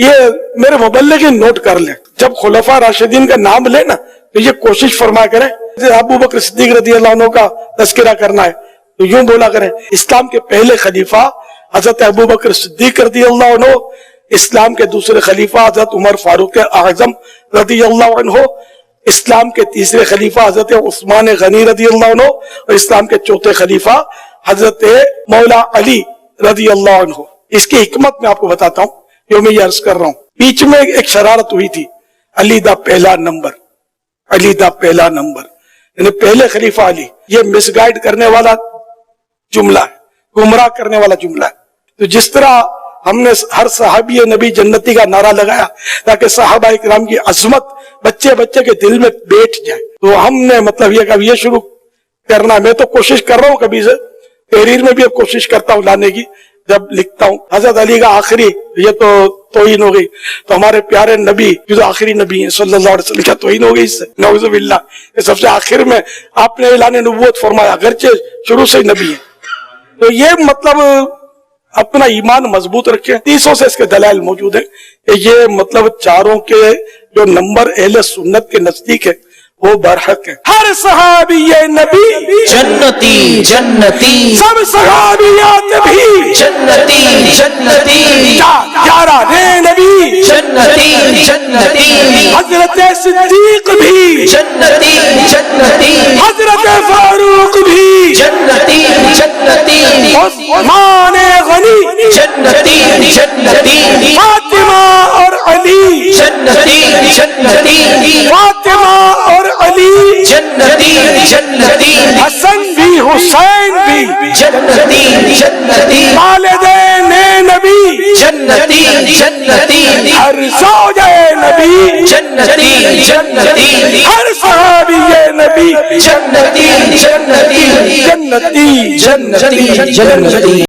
یہ میرے مبلغین نوٹ کر لیں، جب خلفاء راشدین کا نام لے نا تو یہ کوشش فرما کریں ابو بکر صدیق رضی اللہ عنہ کا تذکرہ کرنا ہے تو یوں بولا کریں اسلام کے پہلے خلیفہ حضرت ابو بکر صدیق رضی اللہ عنہ، اسلام کے دوسرے خلیفہ حضرت عمر فاروق اعظم رضی اللہ عنہ، اسلام کے تیسرے خلیفہ حضرت عثمان غنی رضی اللہ عنہ، اور اسلام کے چوتھے خلیفہ حضرت مولا علی رضی اللہ عنہ۔ اس کی حکمت میں آپ کو بتاتا ہوں جو میں یہ عرض کر رہا ہوں۔ بیچ میں ایک شرارت ہوئی تھی، علی دا پہلا نمبر، علی دا پہلا نمبر، یعنی پہلے خلیفہ علی، یہ مس گائیڈ کرنے والا جملہ ہے، گمراہ کرنے والا جملہ ہے۔ تو جس طرح ہم نے ہر صحابی نبی جنتی کا نعرہ لگایا تاکہ صحابہ اکرام کی عظمت بچے بچے کے دل میں بیٹھ جائے، تو ہم نے مطلب یہ کبھی یہ شروع کرنا، میں تو کوشش کر رہا ہوں کبھی سے تحریر میں بھی اب کوشش کرتا ہوں لانے کی، جب لکھتا ہوں حضرت علی کا آخری، یہ تو توہین ہو گئی، تو ہمارے پیارے نبی جو آخری نبی ہیں صلی اللہ علیہ وسلم، کیا توہین ہو گئی اس سے؟ نعوذ باللہ، یہ سب سے آخر میں آپ نے اعلان نبوت فرمایا اگرچہ شروع سے نبی ہے۔ تو یہ مطلب اپنا ایمان مضبوط رکھیں۔ حدیثوں سے اس کے دلائل موجود ہیں کہ یہ مطلب چاروں کے جو نمبر اہل سنت کے نزدیک ہے وہ برحق ہے۔ ہر صحابی نبی جنتی جنتی، سب صحابیات بھی جنتی جنتی، یاران نبی جنتی جنتی، حضرت صدیق بھی جنتی جنتی، حضرت فاروق بھی جنتی جنتی، عثمان غنی جنتی جنتی، فاطمہ اور علی، جنتی جنتی، فاطمہ اور علی، جنتی جنتی، حسن بھی حسین بھی جنتی جنتی، والدین نبی جنتی جنتی، ہر زوج نبی جنتی جنتی، ہر صحابی نبی جنتی جنتی، جنتی جنتی جنتی۔